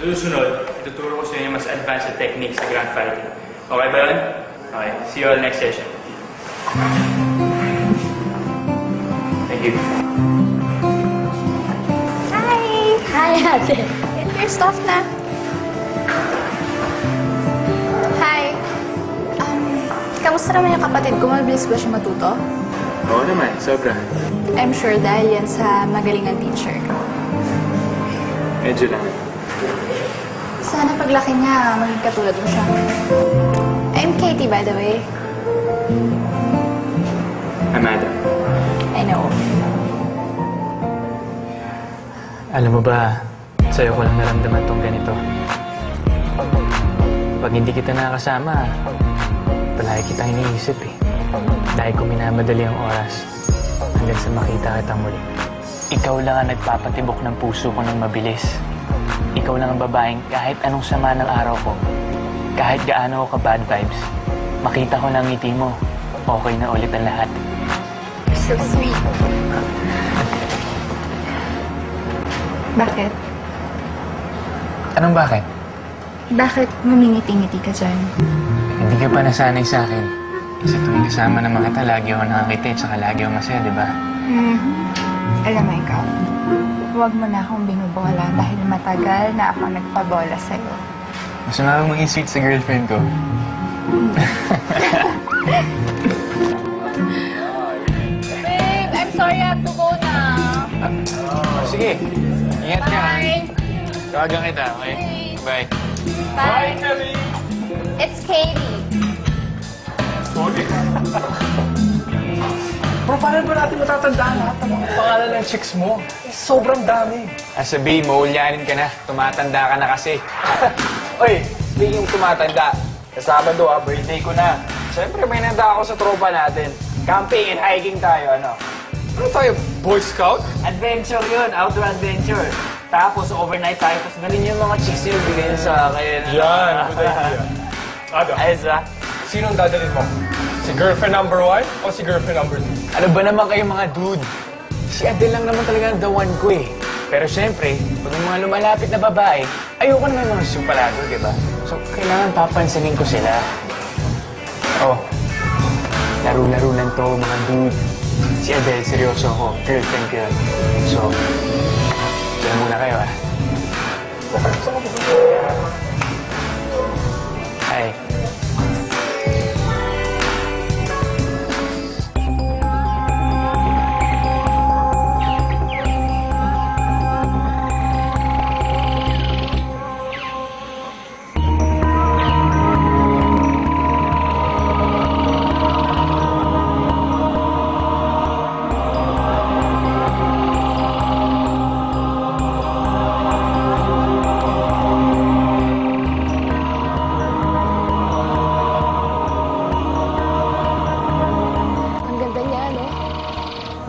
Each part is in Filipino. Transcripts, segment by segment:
Susunod, ituturo ko sa inyo mas advanced na technique sa grand fighting. Okay ba yun? Okay. See you all next session. Thank you. Hi! Hi, ate. Get your stuff na. Hi. Kamusta naman yung kapatid ko? Mabilis ba siya matuto? Oo naman, sobra. I'm sure dahil yan sa magalingan teacher. Medyo lang. Sana paglaki niya, maging katulad mo siya. I'm Katie, by the way. Amanda. I know. Alam mo ba, sa'yo ko lang naramdaman tong ganito. Pag hindi kita nakasama, palagi kitang iniisip eh. Dahil ko minamadali ang oras hanggang sa makita kitang muli. Ikaw lang ang nagpapatibok ng puso ko ng mabilis. Ikaw lang ang babaeng kahit anong sama ng araw ko, kahit gaano ako ka-bad vibes, makita ko ng ngiti mo, okay na ulit ang lahat. So sweet. Bakit? Anong bakit? Bakit ngumingiti-ngiti ka dyan? Hindi ka pa nasanay sa akin. Kasi tuwing kasama naman kita, lagi ako nakangiti at saka lagi ako masaya, di ba? Alam mo ikaw, huwag mo na akong binubola dahil matagal na ako nagpabola sa'yo. Mas na maging sweet sa girlfriend ko. Babe, I'm sorry I have to go na. Sige, ingat ka. Bye. Tawagan kita, okay? Bye. Bye. It's Katie. Sorry. Bro, paano ba natin matatandaan lahat ng mga pangalan ng chicks mo? Sobrang dami. Sabihin mo, ulyanin ka na. Tumatanda ka na kasi. Oy, speaking tumatanda, sa Sabado birthday ko na. Siyempre, may nanda ako sa tropa natin. Camping and hiking tayo, ano? Ano tayo, Boy Scout? Adventure yun, outdoor adventure. Tapos, overnight tayo. Tapos, galing yung mga chicks yun, bigay sa akin. Yan, good idea. Ano? Ayos ba? Sinong dadalhin mo? Si girlfriend number 1 o si girlfriend number 2? Ano ba naman kayo mga dude? Si Adele lang naman talaga ang the one ko eh. Pero syempre, pag may mga lumalapit na babae, ayoko naman mga supalado, di ba? So, kailangan papansinin ko sila. Oh, laro-laro lang to, mga dude. Si Adele, seryoso ako. Girlfriend ko yun. So, dyan muna kayo ah. Hi.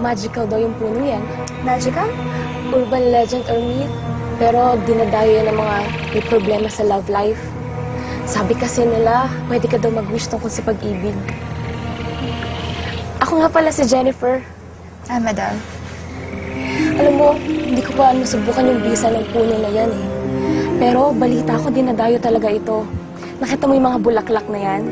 Magical daw yung puno yan. Magical? Urban legend or myth. Pero dinadayo yan ng mga may problema sa love life. Sabi kasi nila, pwede ka daw mag-wish tungkol sa pag-ibig. Ako nga pala si Jennifer. Madam. Alam mo, hindi ko pa nasubukan yung bisa ng puno na yan eh. Pero balita ko dinadayo talaga ito. Nakita mo yung mga bulaklak na yan?